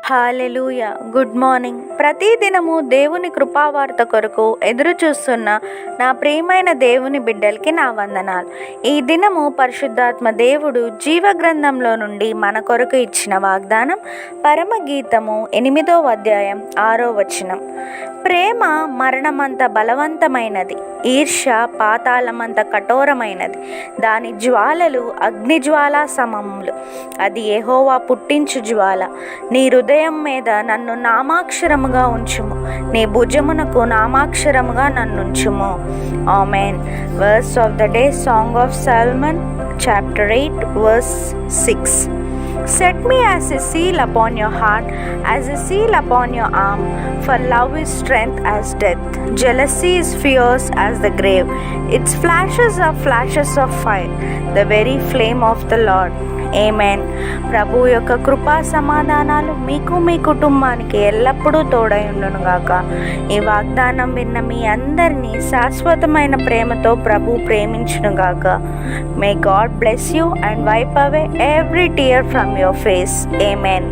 హల్లెలూయా. Good morning. ప్రతిదినము దేవుని కృపావార్త కొరకు ఎదురు చూస్తున్న నా ప్రియమైన దేవుని బిడ్డలకి నా వందనాలు. ఈ దినము పరిశుద్ధాత్మ దేవుడు జీవ గ్రంథంలో నుండి మన కొరకు ఇచ్చిన వాగ్దానం పరమగీతము 8వ అధ్యాయం 6వ వచనం. ప్రేమ మరణమంత బలవంతమైనది, ఈర్ష్య పాతాళమంత కఠోరమైనది. దాని జ్వాలలు అగ్నిజ్వాలా సమములు. అది యెహోవా పుట్టించు జ్వాల. నీ హృదయం మీద నన్ను నామాక్షరముగా ఉంచుము, నీ భుజమునకు నామాక్షరముగా నన్నుంచుము. Amen. Verse of the day, song of Solomon, chapter 8, verse 6. Set me as a seal upon your heart, as a seal upon your arm, for love is strength as death. Jealousy is fierce as the grave. Its flashes are flashes of fire, the very flame of the Lord. ఆమేన్. ప్రభు యొక్క కృపా సమాధానాలు మీకు మీ కుటుంబానికి ఎల్లప్పుడూ తోడై ఉండునుగాక. ఈ వాగ్దానం విన్న మీ అందరినీ శాశ్వతమైన ప్రేమతో ప్రభు ప్రేమించునుగాక. May God bless you and wipe away every tear from your face. Amen.